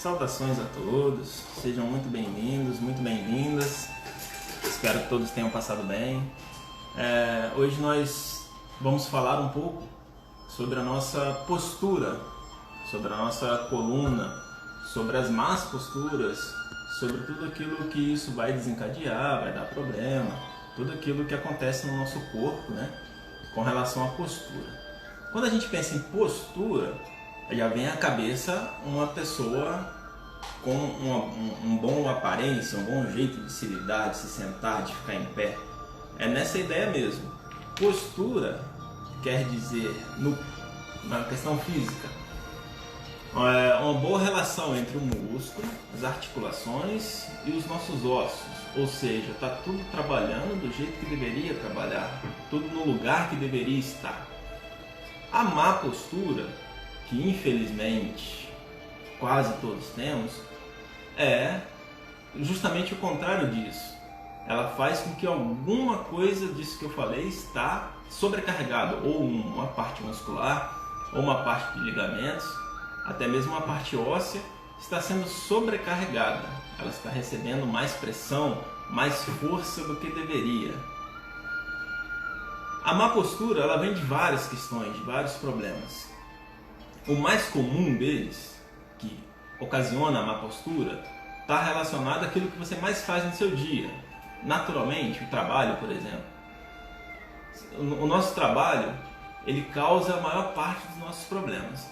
Saudações a todos, sejam muito bem-vindos, muito bem-vindas. Espero que todos tenham passado bem. Hoje nós vamos falar um pouco sobre a nossa postura, sobre a nossa coluna, sobre as más posturas, sobre tudo aquilo que isso vai desencadear, vai dar problema, tudo aquilo que acontece no nosso corpo, né, com relação à postura. Quando a gente pensa em postura, já vem à cabeça uma pessoa com um bom aparência, um bom jeito de se lidar, de se sentar, de ficar em pé. É nessa ideia mesmo. Postura quer dizer, na questão física, uma boa relação entre o músculo, as articulações e os nossos ossos. Ou seja, está tudo trabalhando do jeito que deveria trabalhar, tudo no lugar que deveria estar. A má postura, que infelizmente quase todos temos, é justamente o contrário disso. Ela faz com que alguma coisa disso que eu falei está sobrecarregada, ou uma parte muscular, ou uma parte de ligamentos, até mesmo uma parte óssea está sendo sobrecarregada. Ela está recebendo mais pressão, mais força do que deveria. A má postura, ela vem de várias questões, de vários problemas. O mais comum deles, que ocasiona a má postura, está relacionado àquilo que você mais faz no seu dia. Naturalmente, o trabalho, por exemplo. O nosso trabalho, ele causa a maior parte dos nossos problemas.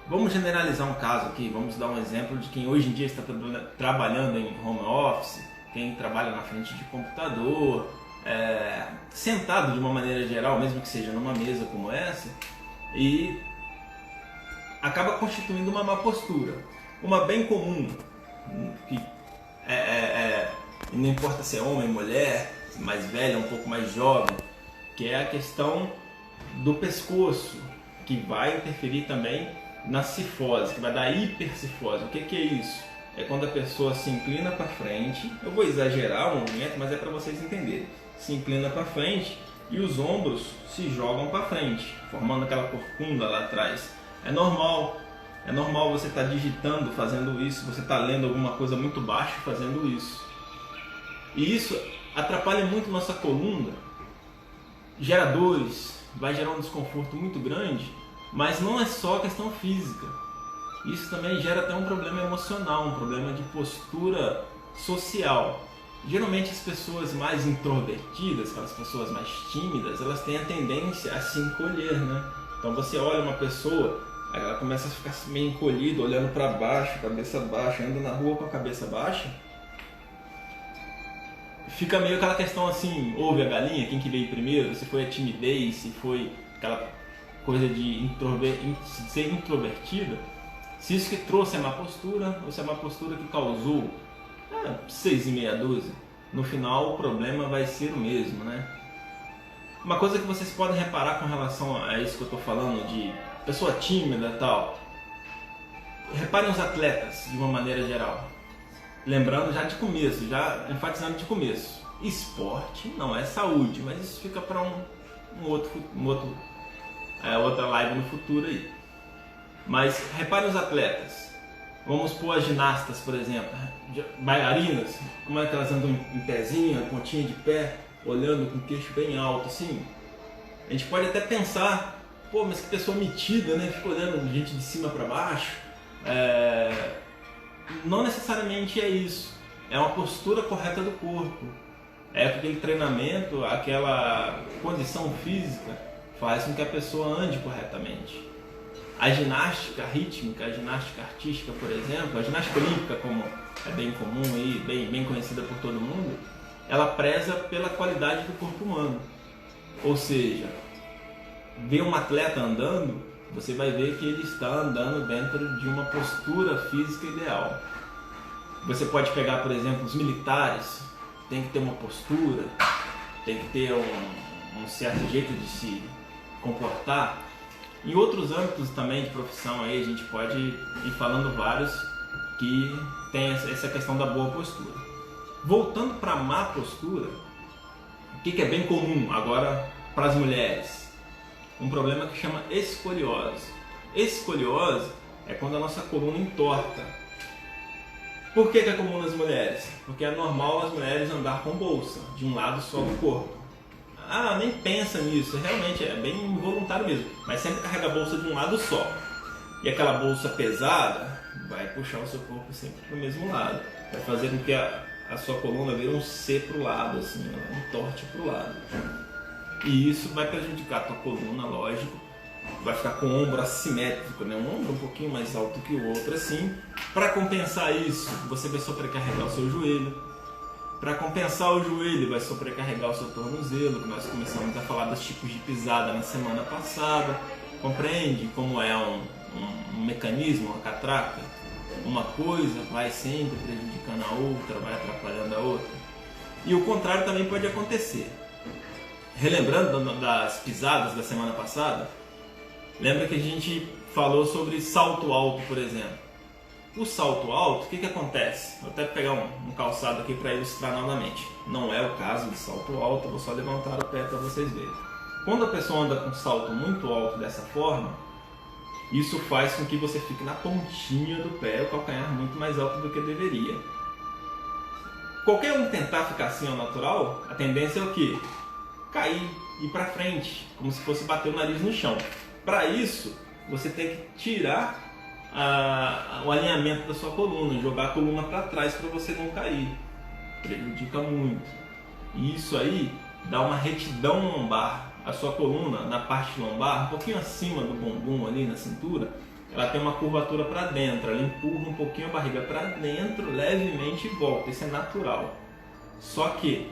Vamos generalizar um caso aqui, vamos dar um exemplo de quem hoje em dia está trabalhando em home office, quem trabalha na frente de computador, sentado de uma maneira geral, mesmo que seja numa mesa como essa, e acaba constituindo uma má postura. Uma bem comum, que não importa se é homem, mulher, mais velha, um pouco mais jovem, que é a questão do pescoço, que vai interferir também na cifose, que vai dar hipercifose. O que é isso? É quando a pessoa se inclina para frente, eu vou exagerar o movimento, mas é para vocês entenderem. Se inclina para frente e os ombros se jogam para frente, formando aquela corcunda lá atrás. É normal você estar digitando fazendo isso, você está lendo alguma coisa muito baixo fazendo isso. E isso atrapalha muito nossa coluna, gera dores, vai gerar um desconforto muito grande, mas não é só questão física. Isso também gera até um problema emocional, um problema de postura social. Geralmente as pessoas mais introvertidas, aquelas pessoas mais tímidas, elas têm a tendência a se encolher, né? Então você olha uma pessoa, ela começa a ficar meio encolhida, olhando para baixo, cabeça baixa, anda na rua com a cabeça baixa. Fica meio aquela questão assim, ouve a galinha, quem que veio primeiro, se foi a timidez, se foi aquela coisa de ser introvertida, se isso que trouxe a má postura, ou se a má postura que causou 6 e meia dúzia. No final o problema vai ser o mesmo, né? Uma coisa que vocês podem reparar com relação a isso que eu estou falando, de pessoa tímida e tal, reparem os atletas de uma maneira geral. Lembrando já de começo, já enfatizando de começo, esporte não é saúde, mas isso fica para outra live no futuro aí. Mas reparem os atletas, vamos pôr as ginastas, por exemplo, bailarinas, como é que elas andam em pezinho, pontinha de pé, olhando com o queixo bem alto assim. A gente pode até pensar, pô, mas que pessoa metida, né? Fica olhando gente de cima para baixo. Não necessariamente é isso. É uma postura correta do corpo. É aquele treinamento, aquela condição física faz com que a pessoa ande corretamente. A ginástica rítmica, a ginástica artística, por exemplo, a ginástica olímpica, como é bem comum e bem conhecida por todo mundo, ela preza pela qualidade do corpo humano. Ou seja, ver um atleta andando, você vai ver que ele está andando dentro de uma postura física ideal. Você pode pegar, por exemplo, os militares, tem que ter uma postura, tem que ter um certo jeito de se comportar. Em outros âmbitos também de profissão, aí a gente pode ir falando vários que tem essa questão da boa postura. Voltando para a má postura, o que é bem comum agora para as mulheres? Um problema que chama escoliose. Escoliose é quando a nossa coluna entorta. Por que é comum nas mulheres? Porque é normal as mulheres andar com bolsa, de um lado só do corpo. Ah, nem pensa nisso, realmente é bem involuntário mesmo, mas sempre carrega a bolsa de um lado só. E aquela bolsa pesada vai puxar o seu corpo sempre para o mesmo lado, vai fazer com que a sua coluna vire um C para o lado, assim, um torte para o lado. E isso vai prejudicar a tua coluna, lógico, vai ficar com o ombro assimétrico, né? Um ombro um pouquinho mais alto que o outro, assim. Para compensar isso, você vai sobrecarregar o seu joelho. Para compensar o joelho, vai sobrecarregar o seu tornozelo, que nós começamos a falar dos tipos de pisada na semana passada. Compreende como é um mecanismo, uma catraca? Uma coisa vai sempre prejudicando a outra, vai atrapalhando a outra. E o contrário também pode acontecer. Relembrando das pisadas da semana passada, lembra que a gente falou sobre salto alto, por exemplo. O salto alto, o que acontece? Vou até pegar um calçado aqui para ilustrar novamente. Não é o caso de salto alto, vou só levantar o pé para vocês verem. Quando a pessoa anda com um salto muito alto dessa forma, isso faz com que você fique na pontinha do pé, o calcanhar muito mais alto do que deveria. Qualquer um tentar ficar assim ao natural, a tendência é o quê? Cair, ir para frente, como se fosse bater o nariz no chão. Para isso, você tem que tirar o alinhamento da sua coluna, jogar a coluna para trás para você não cair. Prejudica muito. E isso aí dá uma retidão lombar. A sua coluna, na parte lombar, um pouquinho acima do bumbum ali na cintura, ela tem uma curvatura para dentro, ela empurra um pouquinho a barriga para dentro, levemente e volta. Isso é natural. Só que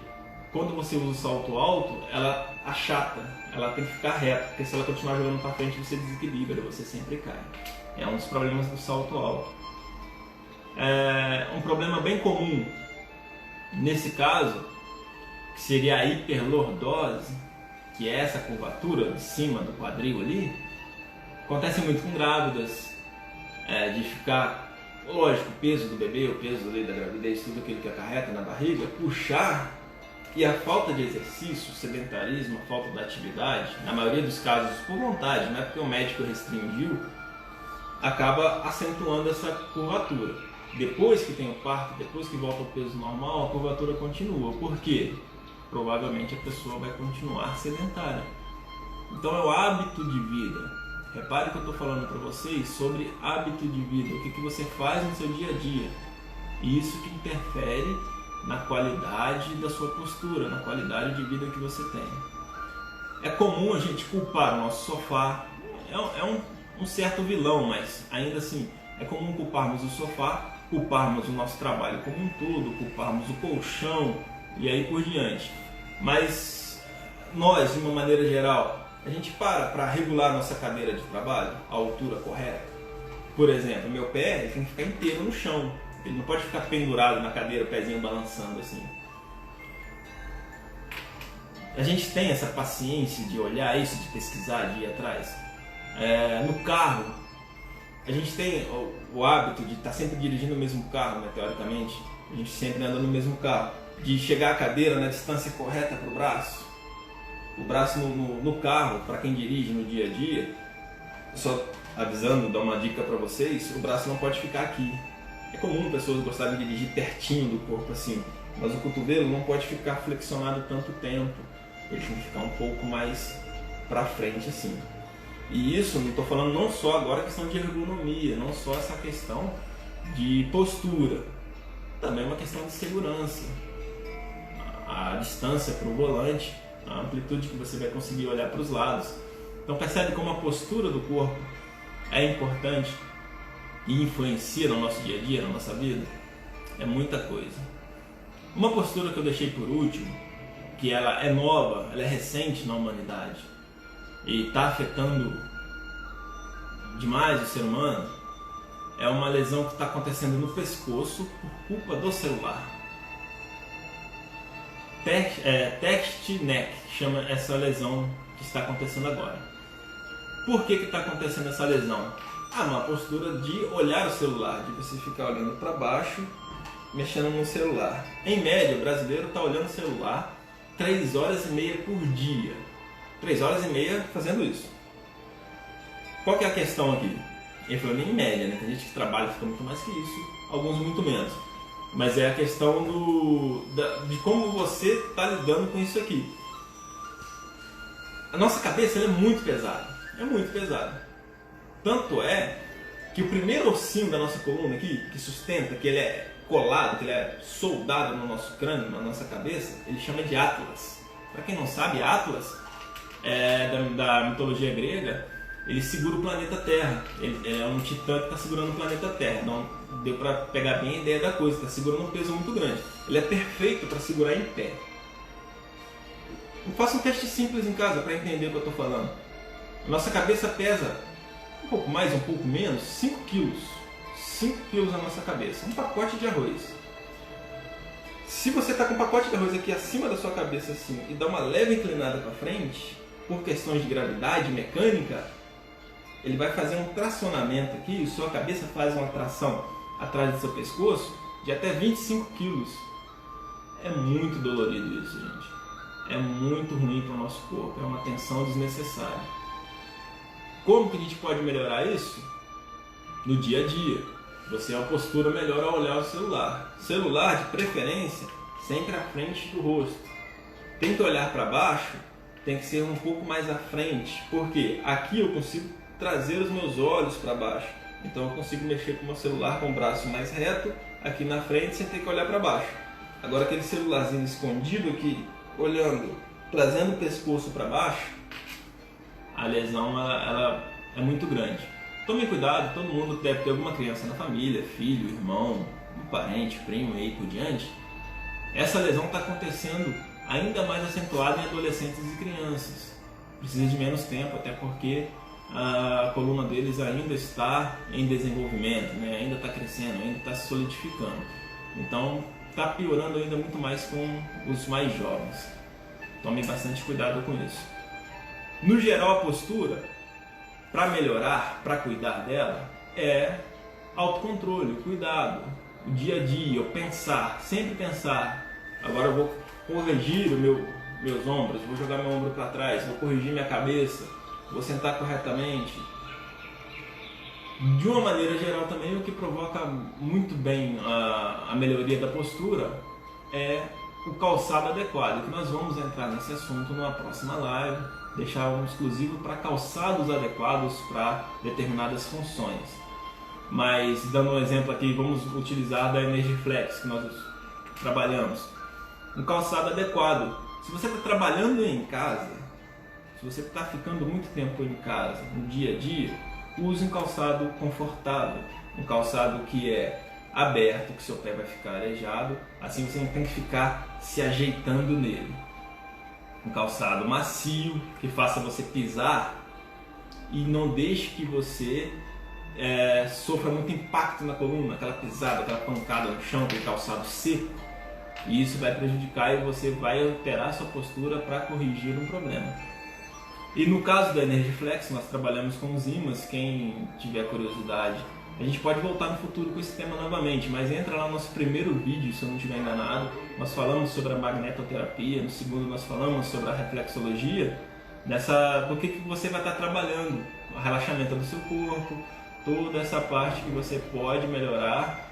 quando você usa o salto alto, ela achata, ela tem que ficar reta, porque se ela continuar jogando para frente, você desequilibra, você sempre cai. É um dos problemas do salto alto. Um problema bem comum nesse caso, que seria a hiperlordose, que é essa curvatura de cima do quadril ali, acontece muito com grávidas, de ficar, lógico, o peso do bebê, o peso da gravidez, tudo aquilo que acarreta na barriga, puxar. E a falta de exercício, o sedentarismo, a falta da atividade, na maioria dos casos por vontade, não é porque o médico restringiu, acaba acentuando essa curvatura. Depois que tem o parto, depois que volta ao peso normal, a curvatura continua. Por quê? Provavelmente a pessoa vai continuar sedentária. Então é o hábito de vida. Repare que eu estou falando para vocês sobre hábito de vida, o que você faz no seu dia a dia. E isso que interfere na qualidade da sua postura, na qualidade de vida que você tem. É comum a gente culpar o nosso sofá, um certo vilão, mas ainda assim é comum culparmos o sofá, culparmos o nosso trabalho como um todo, culparmos o colchão e aí por diante. Mas nós, de uma maneira geral, a gente para regular nossa cadeira de trabalho, a altura correta. Por exemplo, meu pé tem que ficar inteiro no chão. Ele não pode ficar pendurado na cadeira, o pezinho balançando assim. A gente tem essa paciência de olhar isso, de pesquisar, de ir atrás. No carro, a gente tem o hábito de estar sempre dirigindo o mesmo carro, né, teoricamente. A gente sempre anda no mesmo carro. De chegar a cadeira na distância correta para o braço. O braço no carro, para quem dirige no dia a dia, só avisando, dar uma dica para vocês, o braço não pode ficar aqui. É comum pessoas gostarem de dirigir pertinho do corpo assim, mas o cotovelo não pode ficar flexionado tanto tempo. Ele tem que ficar um pouco mais para frente assim. E isso, não estou falando não só agora a questão de ergonomia, não só essa questão de postura, também é uma questão de segurança. A distância para o volante, a amplitude que você vai conseguir olhar para os lados. Então percebe como a postura do corpo é importante e influencia no nosso dia a dia, na nossa vida? É muita coisa. Uma postura que eu deixei por último, que ela é nova, ela é recente na humanidade e está afetando demais o ser humano, é uma lesão que está acontecendo no pescoço por culpa do celular. Text neck chama essa lesão que está acontecendo agora. Por que está acontecendo essa lesão? Uma postura de olhar o celular, de você ficar olhando para baixo, mexendo no celular. Em média, o brasileiro está olhando o celular 3 horas e meia por dia. 3 horas e meia fazendo isso. Qual que é a questão aqui? Ele falou em média, né? Tem gente que trabalha e fica muito mais que isso, alguns muito menos. mas é a questão de como você está lidando com isso aqui. A nossa cabeça ela é muito pesada. Tanto é que o primeiro ossinho da nossa coluna aqui, que sustenta, que ele é colado, que ele é soldado no nosso crânio, na nossa cabeça, ele chama de Atlas. Para quem não sabe, Atlas é da mitologia grega, ele segura o planeta Terra. Ele é um titã que está segurando o planeta Terra. Então deu para pegar bem a ideia da coisa, está segurando um peso muito grande. Ele é perfeito para segurar em pé. Faça um teste simples em casa para entender o que eu estou falando. A nossa cabeça pesa um pouco mais, um pouco menos, 5 quilos. 5 quilos a nossa cabeça. Um pacote de arroz. Se você está com um pacote de arroz aqui acima da sua cabeça assim e dá uma leve inclinada para frente, por questões de gravidade mecânica, ele vai fazer um tracionamento aqui e sua cabeça faz uma tração atrás do seu pescoço de até 25 quilos. É muito dolorido isso, gente. É muito ruim para o nosso corpo, é uma tensão desnecessária. Como que a gente pode melhorar isso? No dia a dia. Você é uma postura melhor ao olhar o celular. Celular, de preferência, sempre à frente do rosto. Tem que olhar para baixo, tem que ser um pouco mais à frente, porque aqui eu consigo trazer os meus olhos para baixo. Então eu consigo mexer com o meu celular com o braço mais reto, aqui na frente, sem ter que olhar para baixo. Agora aquele celularzinho escondido aqui, olhando, trazendo o pescoço para baixo, a lesão ela é muito grande. Tome cuidado, todo mundo deve ter alguma criança na família, filho, irmão, um parente, primo e aí por diante. Essa lesão está acontecendo ainda mais acentuada em adolescentes e crianças. Precisa de menos tempo, até porque a coluna deles ainda está em desenvolvimento, né? Ainda está crescendo, ainda está se solidificando. Então está piorando ainda muito mais com os mais jovens. Tome bastante cuidado com isso. No geral, a postura, para melhorar, para cuidar dela, é autocontrole, cuidado, o dia a dia, o pensar, sempre pensar. Agora eu vou corrigir meus ombros, vou jogar meu ombro para trás, vou corrigir minha cabeça, vou sentar corretamente. De uma maneira geral também, o que provoca muito bem a melhoria da postura é o calçado adequado, que nós vamos entrar nesse assunto numa próxima live, deixar um exclusivo para calçados adequados para determinadas funções. Mas, dando um exemplo aqui, vamos utilizar da Energiflex que nós trabalhamos. Um calçado adequado. Se você está trabalhando em casa, se você está ficando muito tempo em casa, no dia a dia, use um calçado confortável, um calçado que é aberto, que seu pé vai ficar arejado, assim você não tem que ficar se ajeitando nele. Um calçado macio, que faça você pisar e não deixe que você sofra muito impacto na coluna, aquela pisada, aquela pancada no chão, aquele calçado seco, e isso vai prejudicar e você vai alterar sua postura para corrigir um problema. E no caso da Energiflex, nós trabalhamos com os ímãs. Quem tiver curiosidade, a gente pode voltar no futuro com esse tema novamente, mas entra lá no nosso primeiro vídeo, se eu não estiver enganado, nós falamos sobre a magnetoterapia, no segundo nós falamos sobre a reflexologia, do que você vai estar trabalhando, o relaxamento do seu corpo, toda essa parte que você pode melhorar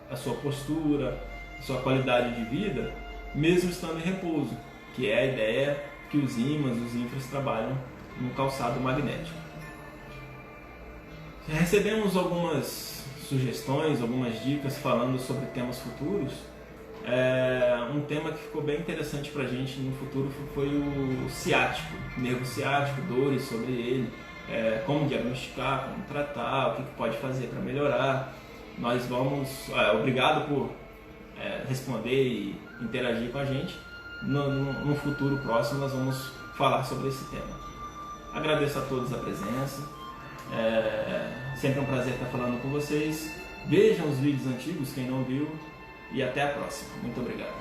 a sua postura, a sua qualidade de vida, mesmo estando em repouso, que é a ideia que os ímãs, os infras trabalham no calçado magnético. Recebemos algumas sugestões, algumas dicas falando sobre temas futuros. Um tema que ficou bem interessante para a gente no futuro foi o ciático, nervo ciático, dores sobre ele, como diagnosticar, como tratar, o que pode fazer para melhorar. Nós vamos, obrigado por responder e interagir com a gente. No futuro próximo nós vamos falar sobre esse tema. Agradeço a todos a presença, sempre um prazer estar falando com vocês. Vejam os vídeos antigos, quem não viu, e até a próxima. Muito obrigado.